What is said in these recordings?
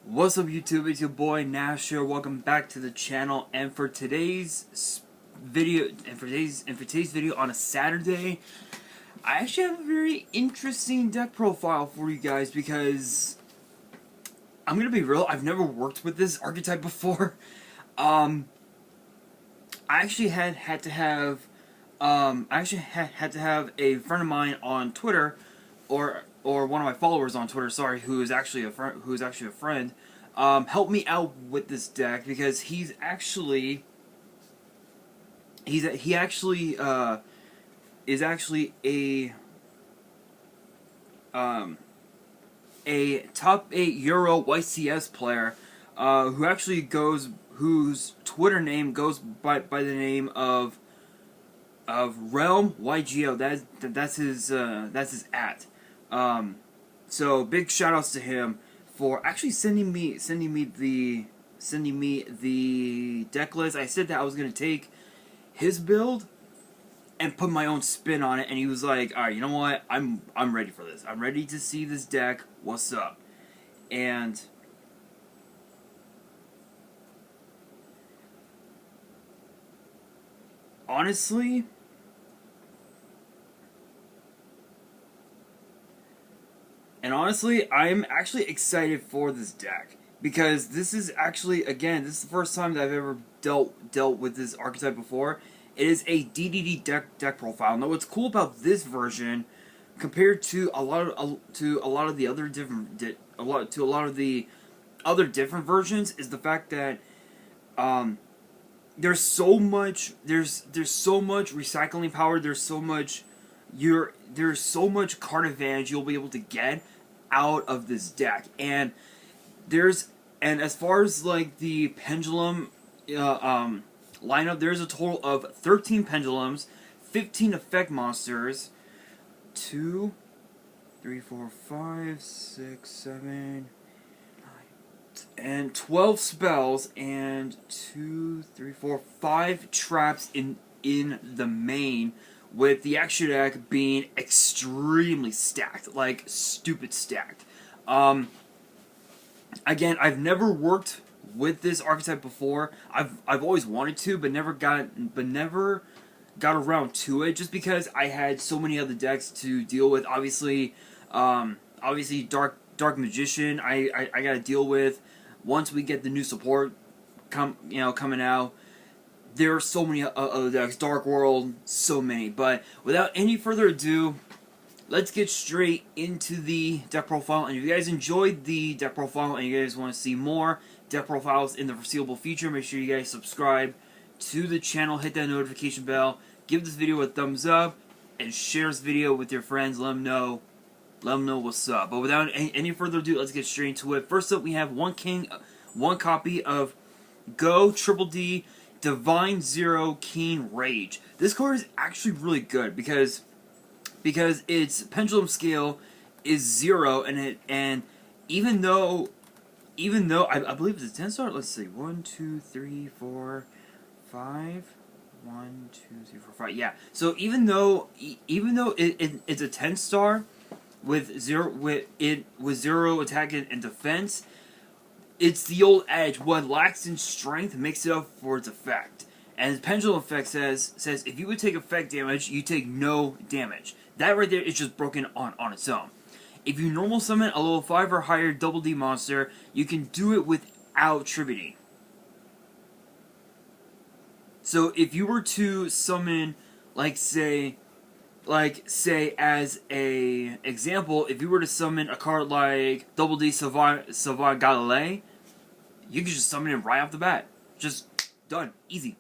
What's up YouTube, it's your boy Nash here. Welcome back to the channel, and for today's video on a Saturday, I actually have a very interesting deck profile for you guys because I'm gonna be real, I've never worked with this archetype before. I actually had to have a friend of mine on Twitter, or one of my followers on Twitter, sorry, who is actually a friend, help me out with this deck because he actually is actually a top 8 Euro YCS player, whose Twitter name goes by the name of Realm YGO. That's his at. So big shout outs to him for actually sending me the deck list. I said that I was gonna take his build and put my own spin on it, and he was like, "All right, you know what? I'm ready for this. I'm ready to see this deck. What's up?" And honestly, I'm actually excited for this deck because this is actually, again, this is the first time that I've ever dealt with this archetype before. It is a DDD deck profile. Now, what's cool about this version compared to a lot of the other different versions is the fact that there's so much recycling power. There's so much card advantage you'll be able to get out of this deck, and as far as like the pendulum lineup, there's a total of 13 pendulums, 15 effect monsters, 2, 3, 4, 5, 6, 7, 9, and 12 spells, and 2, 3, 4, 5 traps in the main, with the extra deck being extremely stacked, like stupid stacked. Again, I've never worked with this archetype before. I've always wanted to, but never got around to it, just because I had so many other decks to deal with. Obviously, Dark Magician. I got to deal with once we get the new support coming out. There are so many other decks, Dark World, so many. But without any further ado, let's get straight into the deck profile. And if you guys enjoyed the deck profile and you guys want to see more deck profiles in the foreseeable future, make sure you guys subscribe to the channel, hit that notification bell, give this video a thumbs up, and share this video with your friends. Let them know what's up. But without any further ado, let's get straight into it. First up, we have one copy of Go Triple D Divine Zero Keen Rage. This card is actually really good because its pendulum scale is 0, and even though I believe it's a 10 star. Let's see, 1, 2, 3, 4, 5. 1, 2, 3, 4, 5. Yeah. So even though it's a 10 star with zero attack and defense, it's the old adage, what lacks in strength makes it up for its effect. And the pendulum effect says if you would take effect damage, you take no damage. That right there is just broken on its own. If you normal summon a level 5 or higher double D monster, you can do it without tributing. So if you were to summon, say as a example, if you were to summon a card like Double D Savant Galilei, you could just summon it right off the bat. Just done. Easy.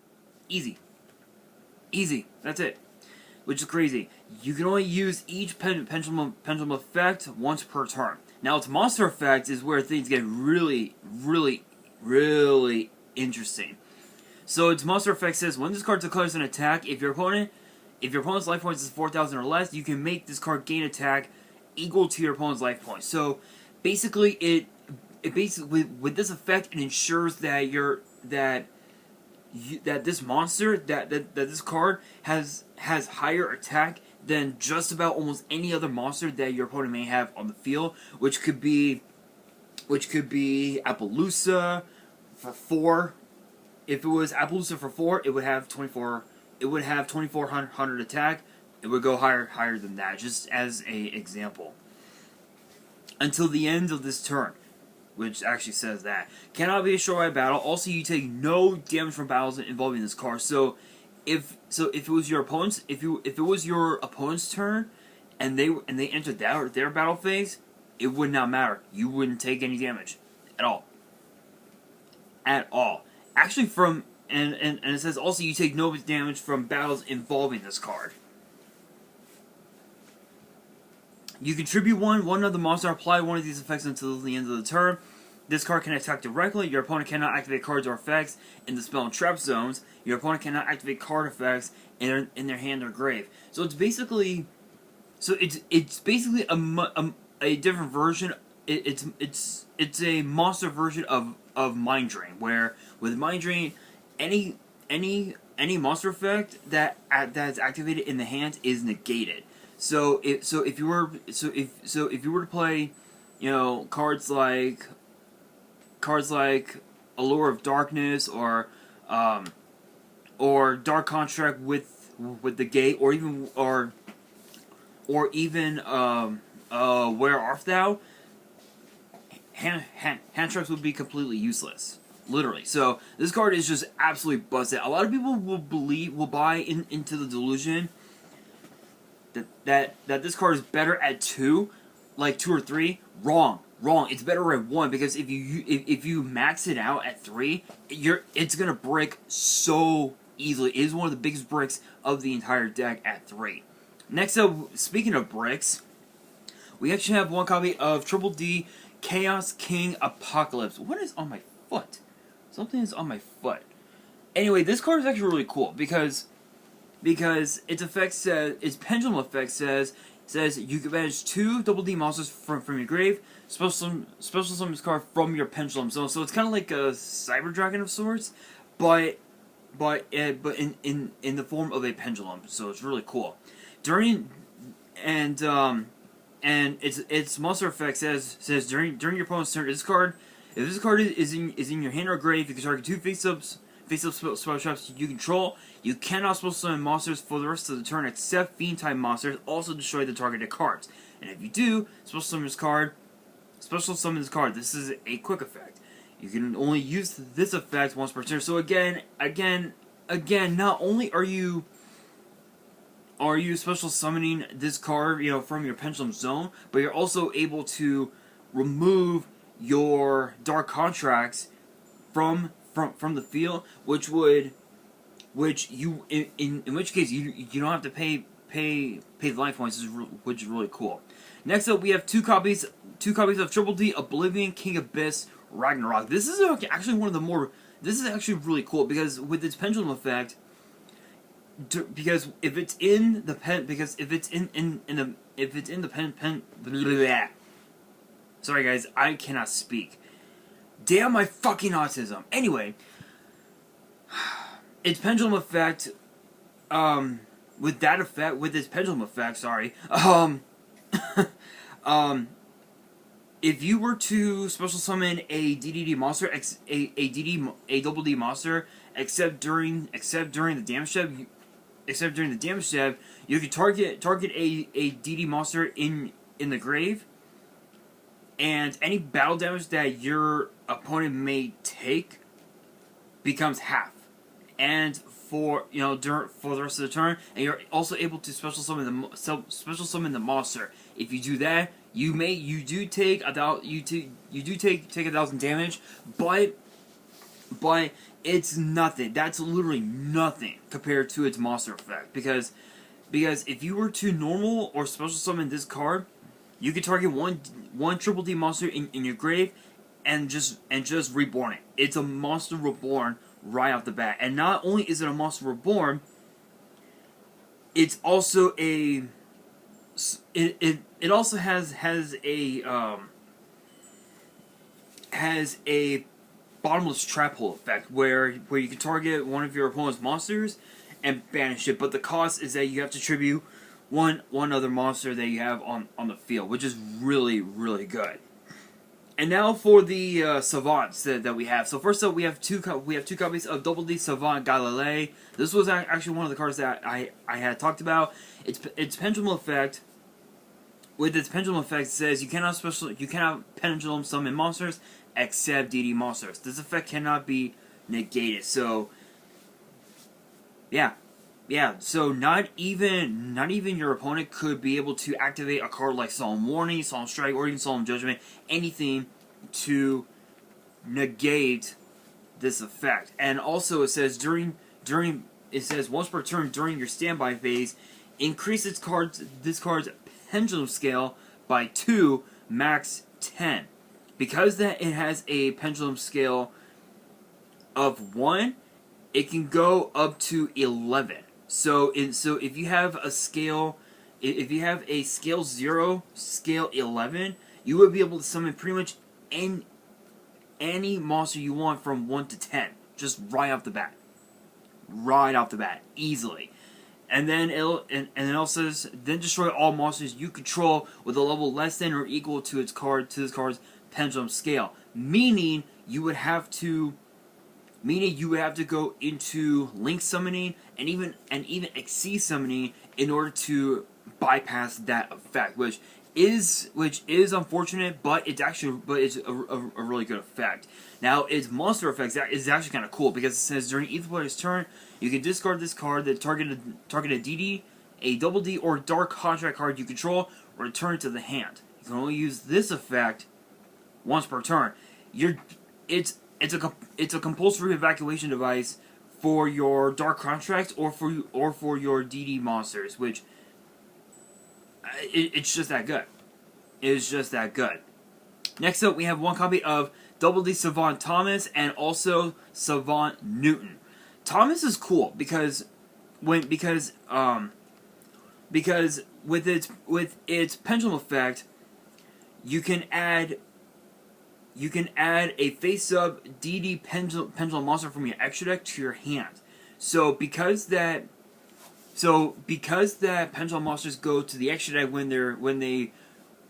That's it. Which is crazy. You can only use each pendulum effect once per turn. Now, its monster effect is where things get really interesting. So its monster effect says, when this card declares an attack, if your opponent's life points is 4,000 or less, you can make this card gain attack equal to your opponent's life points. So basically, with this effect, it ensures that this monster, that this card has higher attack than just about almost any other monster that your opponent may have on the field, which could be which could be Appaloosa for 4. If it was Appaloosa for 4, it would have 24. It would have 2400 attack. It would go higher than that, just as a example. Until the end of this turn, which actually says that cannot be destroyed by battle. Also, you take no damage from battles involving this card. So, if it was your opponent's turn, and they entered their battle phase, it would not matter. You wouldn't take any damage at all. At all. Actually, and it says also you take no damage from battles involving this card. You contribute one other monster, apply one of these effects until the end of the turn. This card can attack directly. Your opponent cannot activate cards or effects in the spell and trap zones. Your opponent cannot activate card effects in their hand or grave. So it's basically, a different version. It's a monster version of Mind Drain, where with Mind Drain, any monster effect that's activated in the hand is negated. So if you were to play, cards like Allure of Darkness or Dark Contract with the Gate, or even Where Art Thou, hand traps would be completely useless, literally. So this card is just absolutely busted. A lot of people will buy into the delusion that this card is better at 2, like 2 or 3. Wrong. It's better at 1, because if you max it out at 3, it's gonna break so easily. It is one of the biggest bricks of the entire deck at 3. Next up, speaking of bricks, we actually have one copy of Triple D Chaos King Apocalypse. What is on my foot? Something is on my foot. Anyway, this card is actually really cool because its effect says, its pendulum effect says you can banish 2 Double D monsters from your grave, special summon this card from your pendulum zone. So it's kind of like a Cyber Dragon of sorts, but in the form of a pendulum. So it's really cool. And its monster effect says during your opponent's turn, if this card is in your hand or grave, you can target 2 face-up spell traps you control. You cannot special summon monsters for the rest of the turn except Fiend-type monsters. Also destroy the targeted cards. And if you do, special summon this card. This is a quick effect. You can only use this effect once per turn. So again, not only are you special summoning this card, from your pendulum zone, but you're also able to remove your Dark Contracts from the field, in which case you don't have to pay the life points, which is really cool. Next up, we have two copies of Triple D Oblivion King Abyss Ragnarok. This is actually this is actually really cool because with its pendulum effect, because if it's in the sorry guys, I cannot speak. Damn my fucking autism. Anyway, its pendulum effect, with its pendulum effect, sorry, if you were to special summon a DDD monster, a double D monster, except during the damage step, you could target a DD monster in the grave, and any battle damage that your opponent may take becomes half. And for the rest of the turn, and you're also able to special summon the monster. If you do that, you do take 1,000 damage, but it's nothing. That's literally nothing compared to its monster effect, because if you were to normal or special summon this card, you could target one Triple D monster in your grave and just reborn it. It's a monster reborn right off the bat. And not only is it a monster reborn, it's also it also has a bottomless trap hole effect where you can target one of your opponent's monsters and banish it, but the cost is that you have to tribute one other monster that you have on the field, which is really, really good. And now for the savants that we have. So first up, we have two copies of Double D Savant Galilei. This was actually one of the cards that I had talked about. Its pendulum effect. With its pendulum effect, it says you cannot pendulum summon monsters except DD monsters. This effect cannot be negated. So yeah. So not even your opponent could be able to activate a card like Solemn Warning, Solemn Strike, or even Solemn Judgment, anything to negate this effect. And also it says once per turn during your standby phase, increase this card's pendulum scale by 2, max 10. Because that it has a pendulum scale of 1, it can go up to 11. So if you have a scale 0, scale 11, you would be able to summon pretty much any monster you want from 1 to 10, just right off the bat, easily. And then it also says, then destroy all monsters you control with a level less than or equal to this card's pendulum scale. Meaning you would have to go into Link summoning and even Xyz summoning in order to bypass that effect, which is unfortunate, but it's a really good effect. Now its monster effects is actually kind of cool because it says during each player's turn you can discard this card that target a DD, a Double D, or Dark Contract card you control, or return it to the hand. You can only use this effect once per turn. It's a compulsory evacuation device for your Dark Contracts or for your DD monsters, which it's just that good. It's just that good. Next up, we have one copy of Double D Savant Thomas and also Savant Newton. Thomas is cool because with its pendulum effect, you can add a face-up DD pendulum monster from your extra deck to your hand. So because that pendulum monsters go to the extra deck when they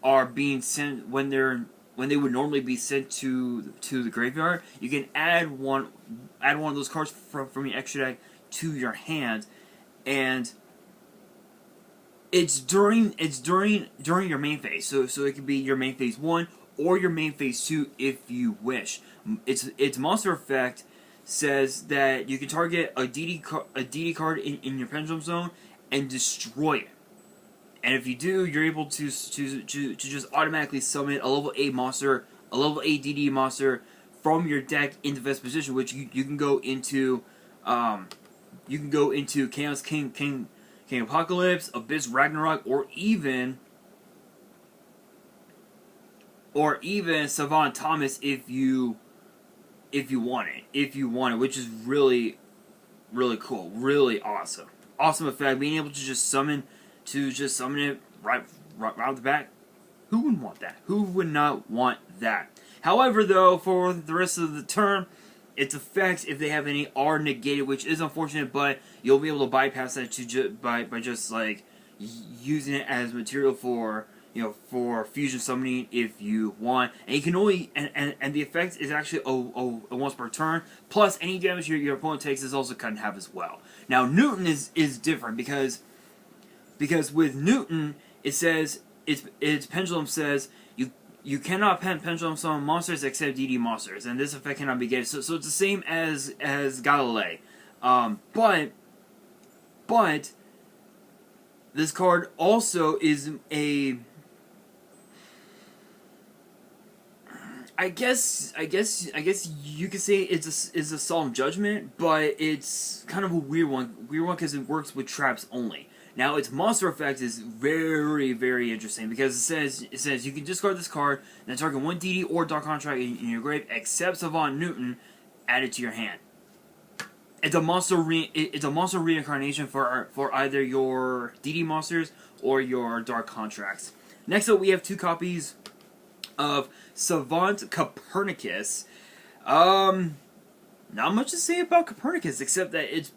are being sent when they would normally be sent to the graveyard, you can add one of those cards from your extra deck to your hand, and it's during your main phase. So it could be your main phase 1 or your main phase 2 if you wish. Its monster effect says that you can target a DD card in your pendulum zone and destroy it. And if you do, you're able to just automatically summon a level 8 monster, a level 8 DD monster from your deck into best position, which you can go into Chaos King Apocalypse, Abyss Ragnarok, or even Savant Thomas if you want it, which is really cool, really awesome effect. Being able to just summon it right off the bat. Who wouldn't want that? Who would not want that? However, though, for the rest of the turn, its effects, if they have any, are negated, which is unfortunate. But you'll be able to bypass that by just like using it as material for fusion summoning if you want. And you can only and the effect is actually a once per turn. Plus, any damage your opponent takes is also cut in half as well. Now, Newton is different because with Newton, it says its pendulum says you cannot pendulum summon monsters except DD monsters, and this effect cannot be gated. So it's the same as Galilei, but this card also is a. I guess you could say it's a Solemn Judgment, but it's kind of a weird one because it works with traps only. Now, its monster effect is very, very interesting because it says you can discard this card, then target one DD or Dark Contract in your grave, except Savant Newton, add it to your hand. It's a monster reincarnation for either your DD monsters or your Dark Contracts. Next up, we have two copies of Savant Copernicus. Not much to say about Copernicus except that it's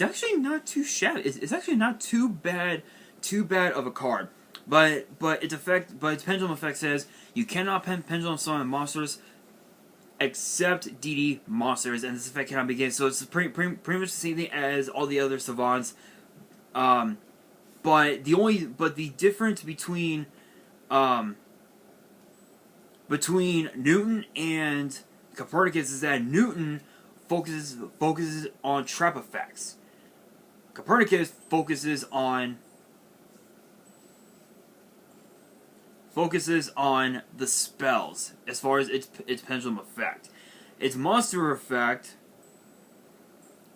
actually not too shabby. It's actually not too bad of a card. its pendulum effect says you cannot pendulum summon monsters except DD monsters, and this effect cannot be gained. So it's pretty much the same thing as all the other savants. But the difference between Newton and Copernicus is that Newton focuses on trap effects. Copernicus focuses on the spells as far as its pendulum effect. Its monster effect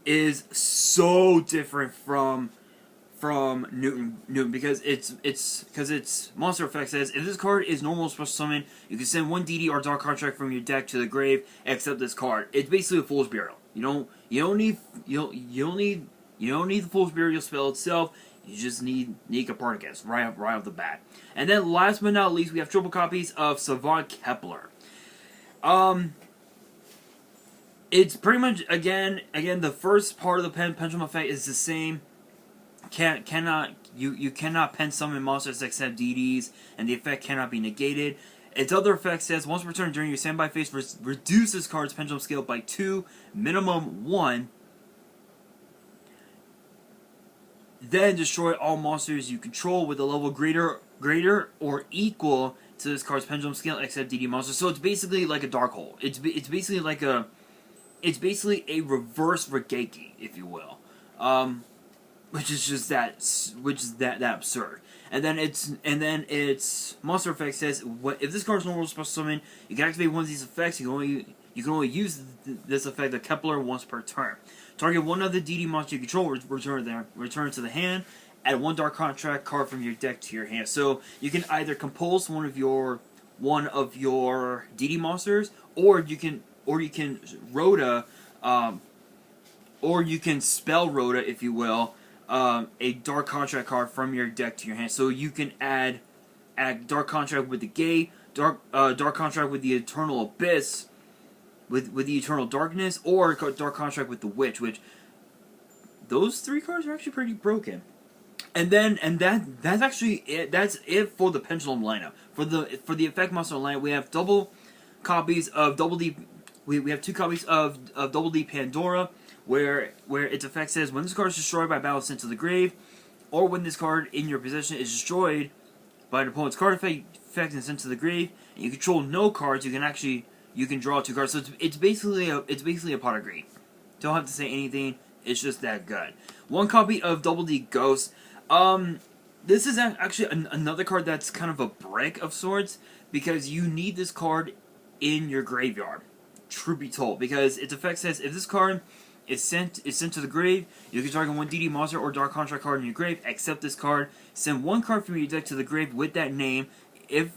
is so different from Newton because its monster effect says if this card is normal special summon, you can send one DD or Dark Contract from your deck to the grave except this card. It's basically a Fool's Burial. You don't need the Fool's Burial spell itself. You just need Copernicus right off the bat. And then last but not least, we have triple copies of Savant Kepler. It's pretty much again the first part of the pendulum effect is the same. You cannot pen summon monsters except DDs, and the effect cannot be negated. Its other effect says once per turn during your standby phase, reduce this card's pendulum scale by 2, minimum 1. Then destroy all monsters you control with a level greater or equal to this card's pendulum scale except DD monsters. So it's basically like a dark hole. It's basically a reverse Regeki, if you will. Which is that absurd. And then its monster effect says if this card is normal special summon, you can activate one of these effects. You can only use this effect of Kepler once per turn. Target one of the DD monster you control, return to the hand. Add one Dark Contract card from your deck to your hand. So you can either compulse one of your DD monsters, or you can Rhoda, or you can spell Rhoda, if you will, a Dark Contract card from your deck to your hand. So you can add Dark Contract with the Gate, Dark Contract with the Eternal Abyss, with the Eternal Darkness, or Dark Contract with the Witch, which those three cards are actually pretty broken. And that's actually it. That's it for the pendulum lineup. For the effect monster lineup, we have double copies of Double D. We have 2 copies of Double D Pandora, where its effect says when this card is destroyed by battle sent to the grave, or when this card in your possession is destroyed by an opponent's card effect and sent to the grave, and you control no cards, you can draw 2 cards. So it's basically a pot of green. Don't have to say anything. It's just that good. 1 copy of Double D Ghost. This is actually another card that's kind of a brick of sorts, because you need this card in your graveyard. Truth be told, because its effect says if this card is sent to the grave, you can target one DD monster or Dark Contract card in your grave, except this card. Send 1 card from your deck to the grave with that name. If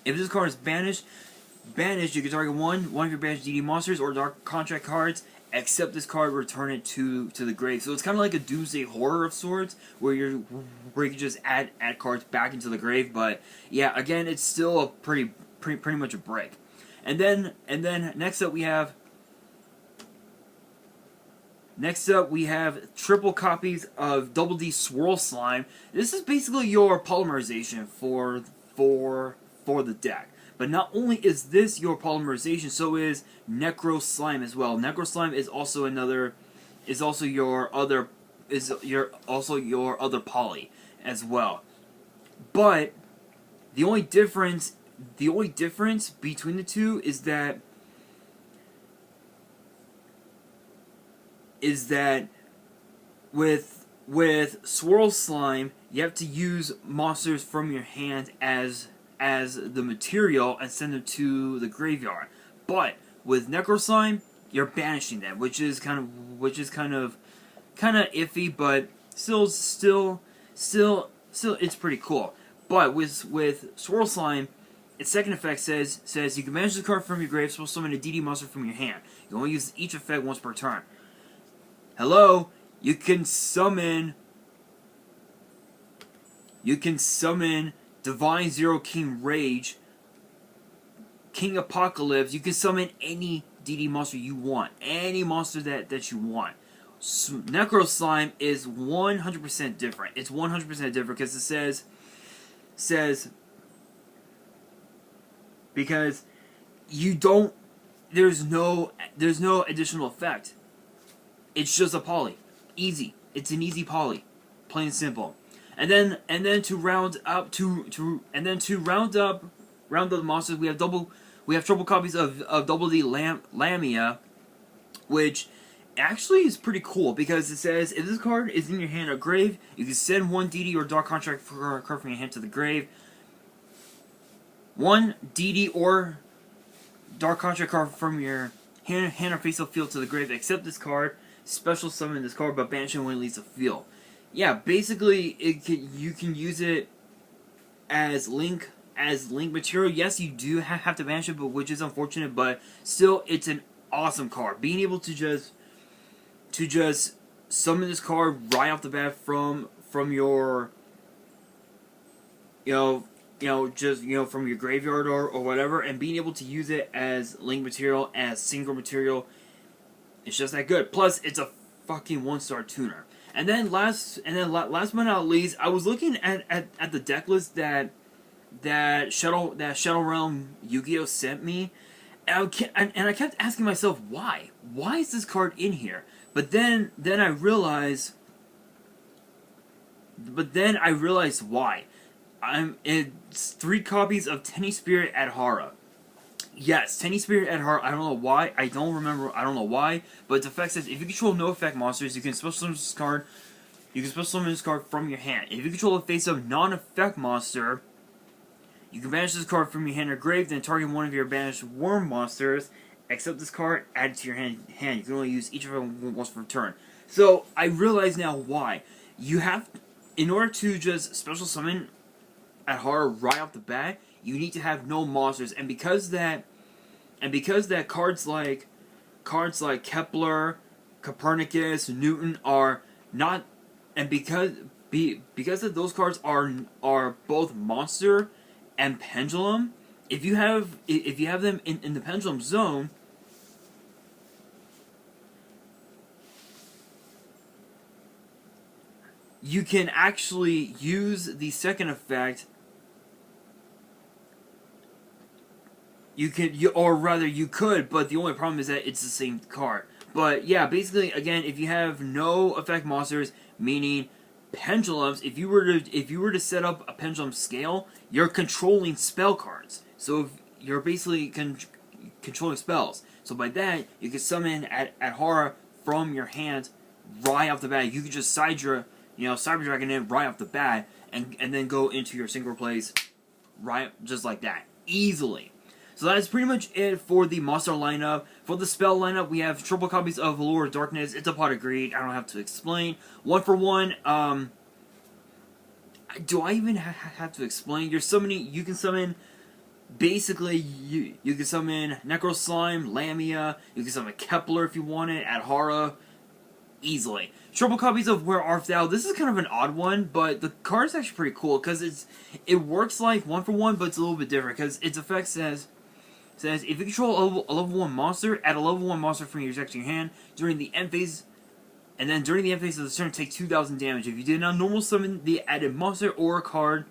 this card is banished, you can target one of your banished DD monsters or Dark Contract cards, except this card, return it to the grave. So it's kind of like a Doomsday Horror of sorts, where you can just add cards back into the grave. But yeah, again, it's still a pretty much a brick. And then next up we have triple copies of Double D Swirl Slime. This is basically your polymerization for the deck. But not only is this your polymerization, so is Necro Slime as well. Necro Slime is also your other poly as well. But the only difference between the two is that with Swirl Slime, you have to use monsters from your hand as the material and send them to the graveyard. But with Necro Slime, you're banishing them, which is kind of iffy, but still it's pretty cool. But with Swirl Slime, its second effect says you can banish the card from your grave, so summon a DD monster from your hand. You only use each effect once per turn. Hello, you can summon Divine Zero King Rage, King Apocalypse. You can summon any DD monster you want, any monster that you want. Necro Slime is 100% different. It's 100% different because it says because you don't. There's no additional effect. It's just a poly, easy. It's an easy poly, plain and simple. And then to round up the monsters, we have triple copies of Double D Lamia, which actually is pretty cool because it says if this card is in your hand or grave, you can send one DD or Dark Contract card from your hand to the grave. One DD or Dark Contract card from your hand or face of field to the grave, except this card. Special summon this card, but banish it when it leaves the field. Yeah, basically, you can use it as link material. Yes, you do have to banish it, but which is unfortunate. But still, it's an awesome card. Being able to just summon this card right off the bat from your from your graveyard or whatever, and being able to use it as link material, as single material, it's just that good. Plus, it's a fucking 1-star tuner. And then last but not least, I was looking at the deck list that Shadow Realm Yu-Gi-Oh sent me, and I kept asking myself why is this card in here? But then I realized why. It's 3 copies of Tenny Spirit Adhara. Yes, Tenny Spirit Adhara. I don't know why. I don't know why. But its effect says if you control no effect monsters, you can special summon this card. You can special summon this card from your hand. If you control a face-up non-effect monster, you can banish this card from your hand or grave. Then target one of your banished worm monsters. Except this card, add it to your hand. You can only use each of them once per turn. So I realize now why. You have, in order to just special summon Adhara right off the bat, you need to have no monsters, and because that cards like Kepler, Copernicus, Newton are not, and because that those cards are both monster and pendulum, if you have them in the pendulum zone, you can actually use the second effect. You could, but the only problem is that it's the same card. But yeah, basically, again, if you have no effect monsters, meaning pendulums, if you were to set up a pendulum scale, you're controlling spell cards. So if you're basically controlling spells. So by that, you can summon Adhara from your hand right off the bat. You can just Cyber Dragon in right off the bat, and then go into your single plays right just like that, easily. So that's pretty much it for the monster lineup. For the spell lineup, we have triple copies of Allure of Darkness. It's a pot of greed. I don't have to explain. 1-for-1. Do I even have to explain? You can summon. Basically, you can summon Necro Slime, Lamia. You can summon Kepler if you want it. Adhara, easily. Triple copies of Where Art Thou. This is kind of an odd one, but the card is actually pretty cool because it works like 1-for-1, but it's a little bit different because its effect says if you control a level 1 monster, add a level 1 monster from your deck to your hand during the end phase, and then during the end phase of the turn, take 2,000 damage. If you did not normal summon the added monster or a card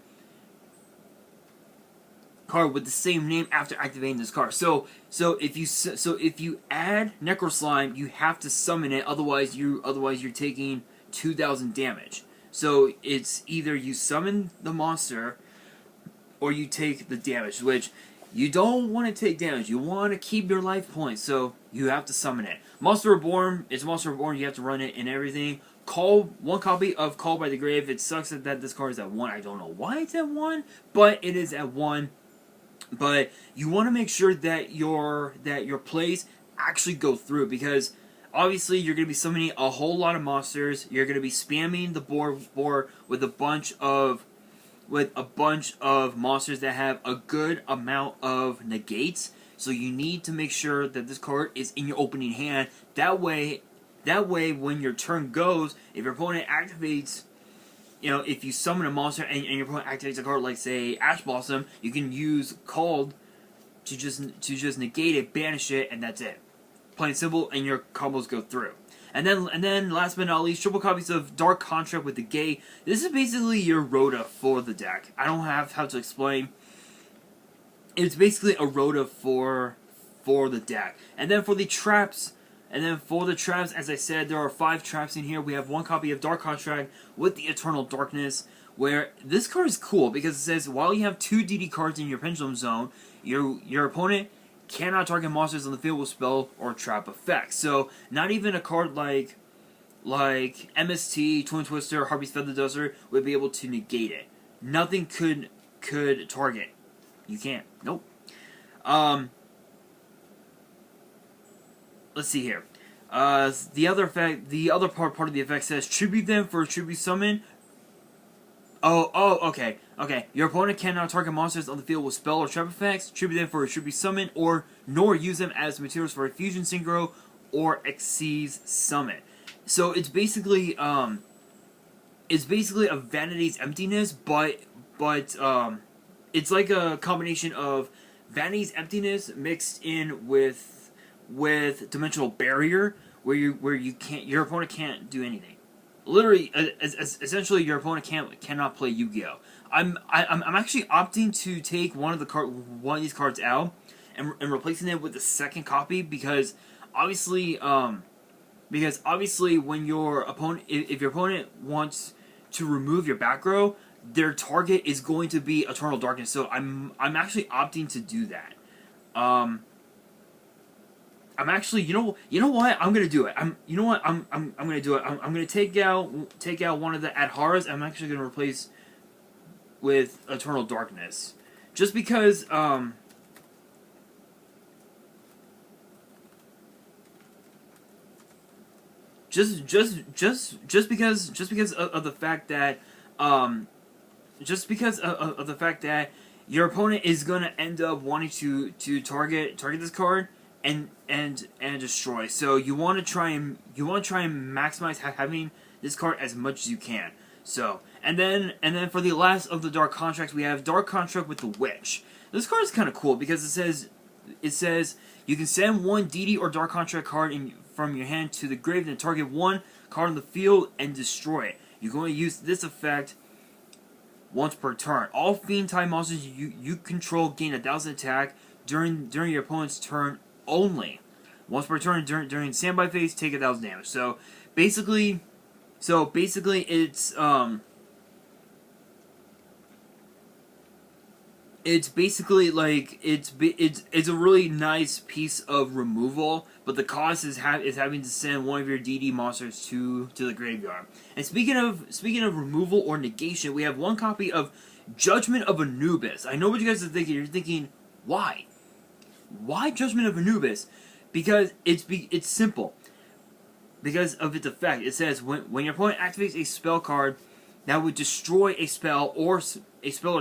with the same name after activating this card. So if you add Necro Slime, you have to summon it. Otherwise you're taking 2,000 damage. So it's either you summon the monster or you take the damage, which you don't want to take damage. You want to keep your life points, so you have to summon it. Monster Reborn, it's Monster Reborn. You have to run it and everything. One copy of Call by the Grave. It sucks that this card is at 1. I don't know why it's at 1, but it is at 1. But you want to make sure that your plays actually go through, because obviously you're going to be summoning a whole lot of monsters. You're going to be spamming the board with a bunch of monsters that have a good amount of negates. So you need to make sure that this card is in your opening hand. That way when your turn goes, if your opponent activates, if you summon a monster and your opponent activates a card like, say, Ash Blossom, you can use Called to just negate it, banish it, and that's it. Plain and simple, and your combos go through. And then last but not least, triple copies of Dark Contract with the Gate. This is basically your Rhoda for the deck. I don't have how to explain. It's basically a Rhoda for the deck. And then for the traps, as I said, there are 5 traps in here. We have 1 copy of Dark Contract with the Eternal Darkness, where this card is cool because it says while you have 2 DD cards in your Pendulum Zone, your opponent cannot target monsters on the field with spell or trap effects. So not even a card like MST, Twin Twister, Harpy's Feather Duster would be able to negate it. Nothing could target. You can't. Nope. Let's see here. The other part of the effect says tribute them for a tribute summon. Okay. Your opponent cannot target monsters on the field with spell or trap effects, tribute them for a tribute summon, nor use them as materials for a fusion synchro or Xyz summon. So it's basically a Vanity's Emptiness, but it's like a combination of Vanity's Emptiness mixed in with Dimensional Barrier, where your opponent can't do anything. Literally, essentially, your opponent cannot play Yu-Gi-Oh. I'm actually opting to take one of these cards out and replacing it with the second copy because obviously when your opponent, if your opponent wants to remove your back row, their target is going to be Eternal Darkness. So I'm actually opting to do that. I'm actually, you know what? I'm gonna do it. I'm gonna do it. I'm gonna take out one of the Adharas. I'm actually gonna replace with Eternal Darkness, just because just because of the fact that your opponent is gonna end up wanting to target this card and destroy. So you want to try and maximize having this card as much as you can. So and then for the last of the Dark Contracts, we have Dark Contract with the Witch. This card is kind of cool because it says you can send 1 DD or Dark Contract card from your hand to the grave and target 1 card on the field and destroy it. You're going to use this effect once per turn. All Fiend type monsters you control gain 1,000 attack during your opponent's turn only. Once per turn during standby phase, take 1,000 damage. So basically it's basically like it's a really nice piece of removal, but the cost is having to send one of your DD monsters to the graveyard. And speaking of removal or negation, we have 1 copy of Judgment of Anubis. I know what you guys are thinking. You're thinking, why? Why Judgment of Anubis? Because it's simple. Because of its effect. It says when your opponent activates a spell card that would destroy a spell or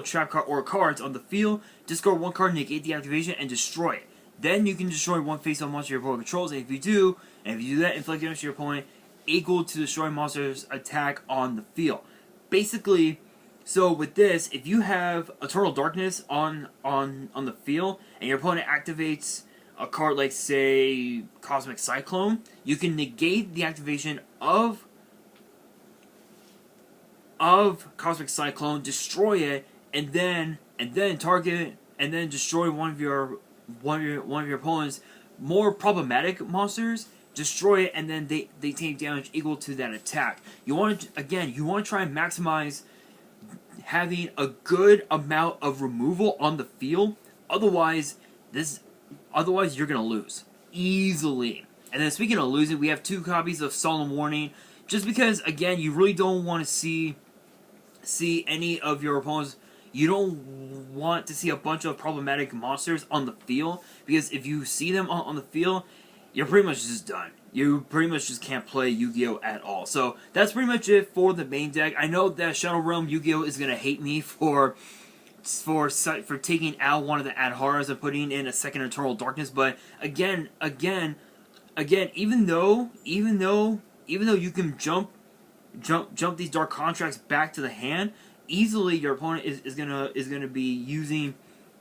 trap card or cards on the field, discard 1 card, negate the activation, and destroy it. Then you can destroy 1 face-up monster your opponent controls, and if you do that, inflict damage to your opponent equal to destroy monster's attack on the field. Basically, so with this, if you have Eternal Darkness on the field, and your opponent activates a card like, say, Cosmic Cyclone, you can negate the activation of Cosmic Cyclone, destroy it, and then target and then destroy one of your opponent's more problematic monsters. Destroy it, and then they take damage equal to that attack. You want to try and maximize having a good amount of removal on the field. Otherwise you're gonna lose easily. And then speaking of losing, we have 2 copies of Solemn Warning, just because again you really don't want to see any of your opponents. You don't want to see a bunch of problematic monsters on the field, because if you see them on the field, you're pretty much just done. You pretty much just can't play Yu-Gi-Oh at all. So that's pretty much it for the main deck. I know that Shadow Realm Yu-Gi-Oh is gonna hate me for taking out one of the Adharas and putting in a second Eternal Darkness, but again, even though you can jump these Dark Contracts back to the hand easily, your opponent is gonna be using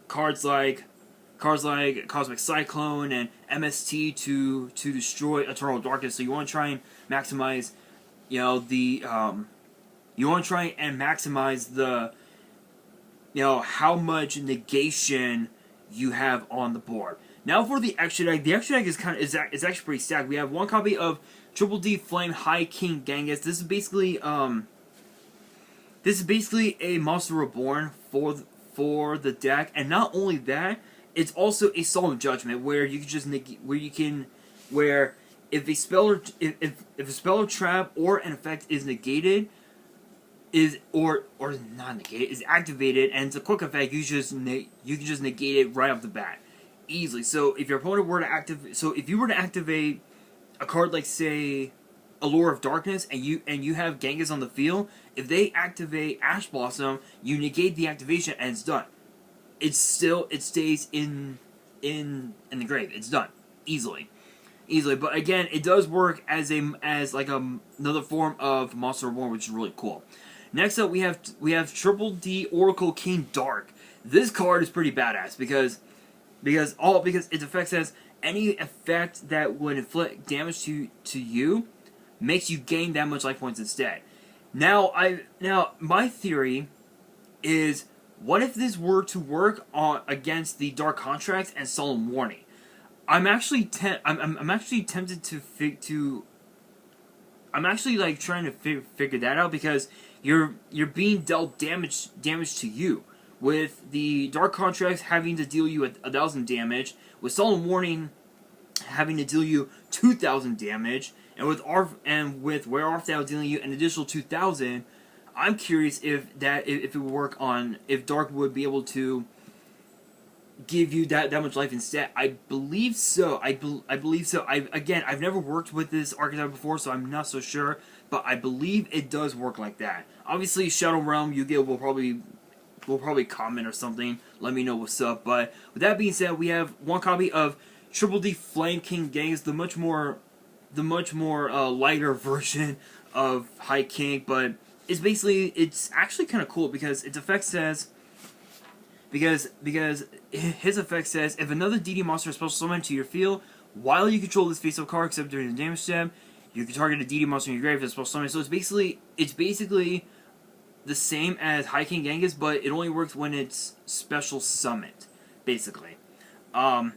cards like cards like Cosmic Cyclone and MST to destroy Eternal Darkness. So you want to try and maximize, you want to try and maximize the, how much negation you have on the board. Now for the extra deck. The extra deck is actually pretty stacked. We have one copy of Triple D Flame High King Genghis. This is basically a Monster Reborn for the deck, and not only that, it's also a Solemn Judgment where you can just where if a spell or if a spell or trap or an effect is negated, or not negated, is activated, and it's a quick effect, you can just negate it right off the bat, easily. So if your opponent were to if you were to activate a card like, say, Allure of Darkness, and you have Genghis on the field, if they activate Ash Blossom, you negate the activation and it's done. It stays in the grave. It's done easily. But again, it does work as another form of Monster Reborn, which is really cool. Next up, we have Triple D Oracle King Dark. This card is pretty badass because its effect says any effect that would inflict damage to you makes you gain that much life points instead. Now my theory is, what if this were to work against the Dark Contracts and Solemn Warning? I'm actually tempted to I'm actually trying to figure that out, because you're being dealt damage to you, with the Dark Contracts having to deal you 1,000 damage, with Solemn Warning having to deal you 2,000 damage, and with Wear Off that dealing you an additional 2,000. I'm curious if it would work if Dark would be able to give you that much life instead. I believe so. I believe so. I've never worked with this archetype before, so I'm not so sure, but I believe it does work like that. Obviously, Shadow Realm Yu-Gi-Oh will probably comment or something, let me know what's up. But with that being said, we have one copy of Triple D Flame King Genghis, the much more lighter version of High King, but it's actually kind of cool, because its effect says, because his effect says, if another DD monster is special summoned to your field while you control this face-up card, except during the damage step, you can target a DD monster in your grave as special summon. So it's basically the same as High King Genghis, but it only works when it's special summoned, basically. And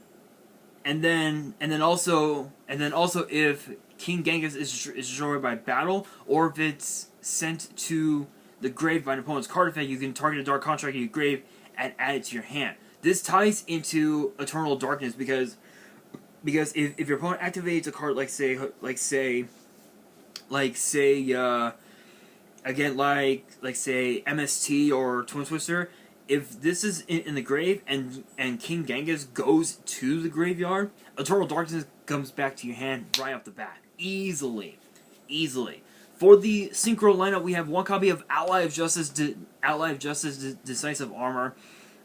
then also if King Genghis is destroyed by battle, or if it's sent to the grave by an opponent's card effect, you can target a Dark Contract in your grave and add it to your hand. This ties into Eternal Darkness, because if your opponent activates a card like say MST or Twin Twister, if this is in the grave and King Genghis goes to the graveyard, Eternal Darkness comes back to your hand right off the bat. Easily. For the Synchro lineup, we have one copy of Ally of Justice Decisive Armor.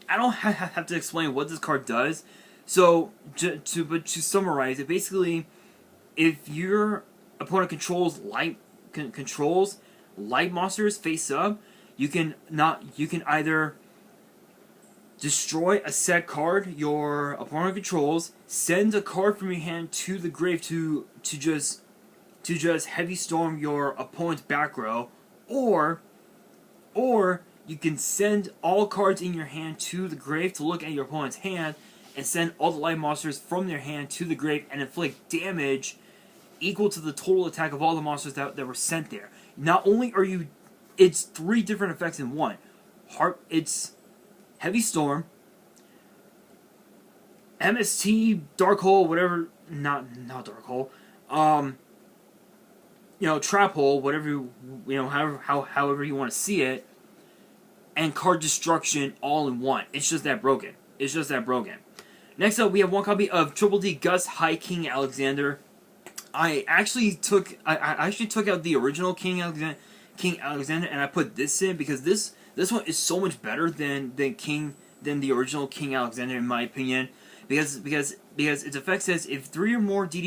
I don't have to explain what this card does. So, to summarize it, basically, if your opponent controls light monsters face up, you can either destroy a set card your opponent controls, send a card from your hand to the grave to just heavy storm your opponent's back row, or you can send all cards in your hand to the grave to look at your opponent's hand, and send all the light monsters from their hand to the grave and inflict damage equal to the total attack of all the monsters that were sent there. Not only are you, it's 3 different effects in one. It's Heavy Storm, MST, Dark Hole, whatever, not Dark Hole, Trap Hole, whatever, however you want to see it, and card destruction all in one. It's just that broken. Next up, we have one copy of Triple D Gus High King Alexander. I actually took out the original King Alexander, and I put this in because this one is so much better than the original King Alexander, in my opinion. Because its effect says, if 3 or more Triple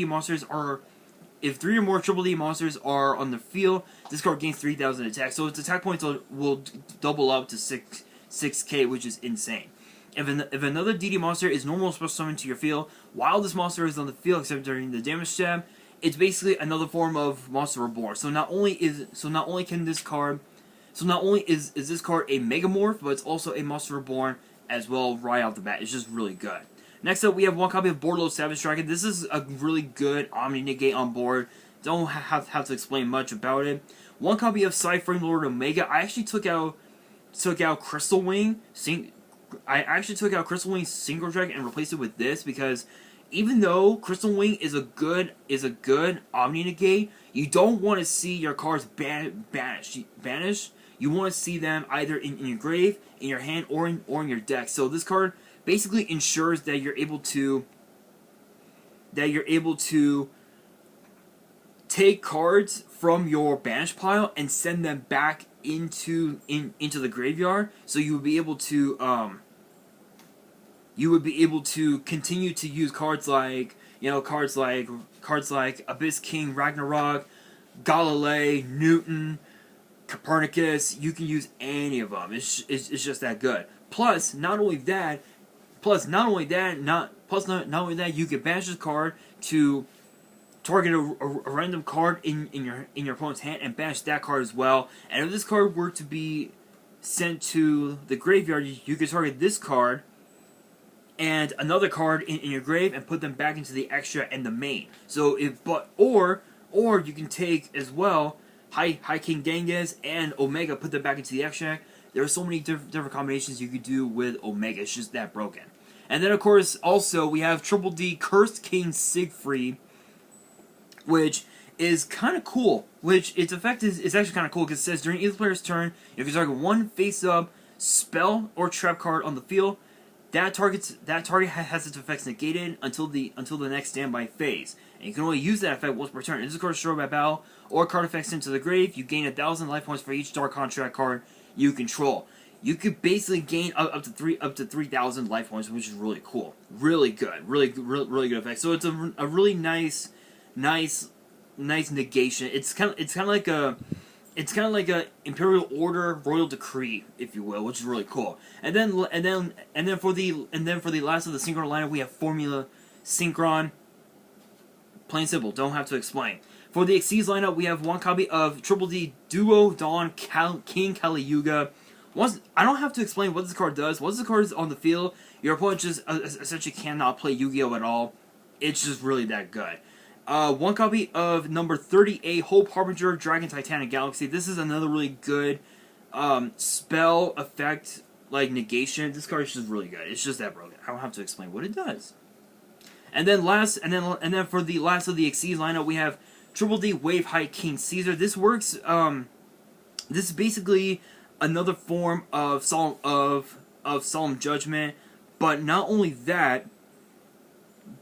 D monsters are on the field, this card gains 3,000 attack. So its attack points will double up to 6k, which is insane. If another DD monster is normal special summon to your field while this monster is on the field, except during the damage step, it's basically another form of Monster Reborn. So not only is this card a Megamorph, but it's also a Monster Reborn as well right off the bat. It's just really good. Next up, we have one copy of Borderlord Savage Dragon. This is a really good Omni Negate on board. Don't have to explain much about it. One copy of Psy-Frame Lord Omega. I actually took out Crystal Wing. I actually took out Crystal Wing Synchro Dragon and replaced it with this because even though Crystal Wing is a good Omni Negate, you don't want to see your cards banished. You want to see them either in your grave, in your hand, or in your deck. So this card basically ensures that you're able to take cards from your banish pile and send them back into the graveyard. So you would be able to continue to use cards like Abyss King, Ragnarok, Galilei, Newton, Copernicus. You can use any of them. It's just that good. Plus, not only that, you can banish this card to target a random card in your opponent's hand and banish that card as well. And if this card were to be sent to the graveyard, you could target this card and another card in your grave and put them back into the extra and the main. So or you can take as well High King Genghis and Omega, put them back into the extra. There are so many different combinations you could do with Omega. It's just that broken. And then, of course, also, we have Triple D Cursed King Siegfried, which is kind of cool. Which, its effect is actually kind of cool, because it says, during either player's turn, if you target one face-up spell or trap card on the field, that target has its effects negated until the next standby phase. And you can only use that effect once per turn. If this card is destroyed by battle, or card effects into the grave, you gain 1,000 life points for each Dark Contract card you control. You could basically gain up to 3,000 life points, which is really cool, really good, really good effect. So it's a really nice negation. It's kind of like a Imperial Order Royal Decree, if you will, which is really cool. And then for the last of the Synchron lineup, we have Formula Synchron. Plain simple, don't have to explain. For the Xyz lineup, we have one copy of Triple D Duo Dawn King Kali Yuga. I don't have to explain what this card does. Once the card is on the field, your opponent just essentially cannot play Yu-Gi-Oh at all. It's just really that good. One copy of number 38, Hope Harbinger Dragon Titanic Galaxy. This is another really good spell effect like negation. This card is just really good. It's just that broken. I don't have to explain what it does. And then for the last of the Xyz lineup, we have Triple D Wave High King Caesar. This works. This is basically another form of Solemn Judgment, but not only that.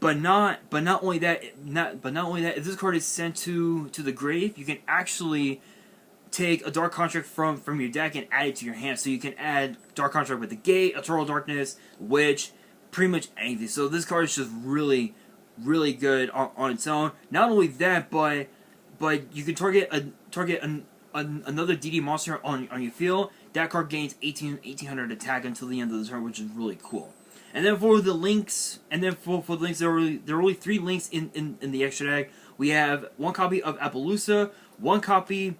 If this card is sent to the grave, you can actually take a Dark Contract from your deck and add it to your hand. So you can add Dark Contract with the Gate, Eternal Darkness, Witch, pretty much anything. So this card is just really good on its own. Not only that, but you can target another DD monster on your field. That card gains 1800 attack until the end of the turn, which is really cool. And then for the links, there are only 3 links in the extra deck. We have one copy of Appaloosa, one copy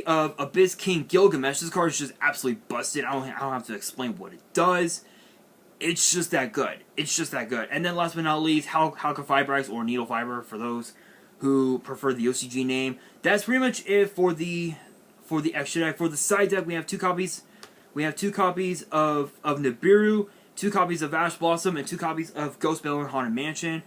of Abyss King Gilgamesh. This card is just absolutely busted. I don't have to explain what it does. It's just that good. And then last but not least, Halka Fibrax, or Needle Fiber for those who prefer the OCG name. That's pretty much it for the extra deck. For the side deck, we have 2 copies. We have 2 copies of Nibiru, 2 copies of Ash Blossom, and 2 copies of Ghost Bell and Haunted Mansion.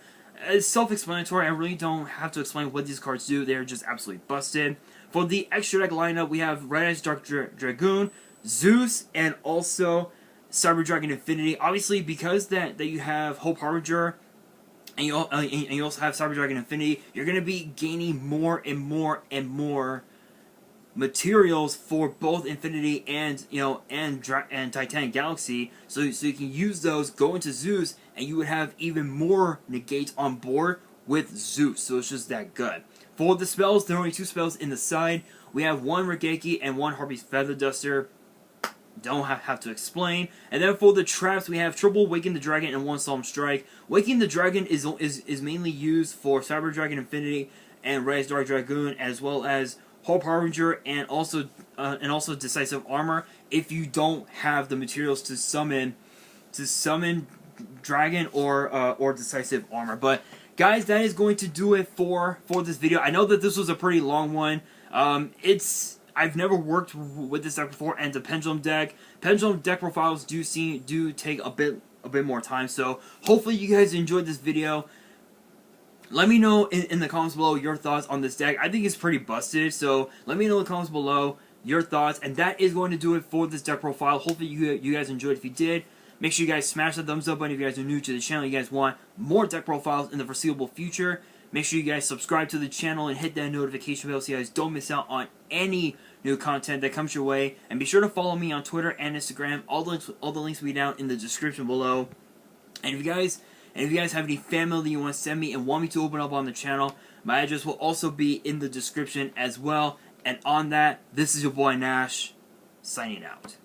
It's self-explanatory. I really don't have to explain what these cards do. They're just absolutely busted. For the extra deck lineup, we have Red Eyes Dark Dragoon, Zeus, and also Cyber Dragon Infinity. Obviously, because that you have Hope Harbinger, and you also have Cyber Dragon Infinity, you're going to be gaining more and more materials for both Infinity and Titanic Galaxy, so you can use those, go into Zeus, and you would have even more negates on board with Zeus. So it's just that good. For the spells, there are only 2 spells in the side. We have 1 Regeki and 1 Harpy's Feather Duster. don't have to explain. And then for the traps, we have Triple Waken the Dragon and One Solemn Strike. Waking the Dragon is mainly used for Cyber Dragon Infinity and Reyes Dark Dragoon, as well as Hope Harbinger and also Decisive Armor. If you don't have the materials to summon Dragon or Decisive Armor, but guys, that is going to do it for this video. I know that this was a pretty long one. I've never worked with this deck before, and the Pendulum deck profiles do take a bit more time. So hopefully you guys enjoyed this video. Let me know in the comments below your thoughts on this deck. I think it's pretty busted, so let me know in the comments below your thoughts. And that is going to do it for this deck profile. Hopefully you guys enjoyed. If you did, make sure you guys smash the thumbs up button. If you guys are new to the channel, you guys want more deck profiles in the foreseeable future, make sure you guys subscribe to the channel and hit that notification bell so you guys don't miss out on any new content that comes your way. And be sure to follow me on Twitter and Instagram. All the links will be down in the description below. And if you guys have any fan mail that you want to send me and want me to open up on the channel, my address will also be in the description as well. And on that, this is your boy Nash, signing out.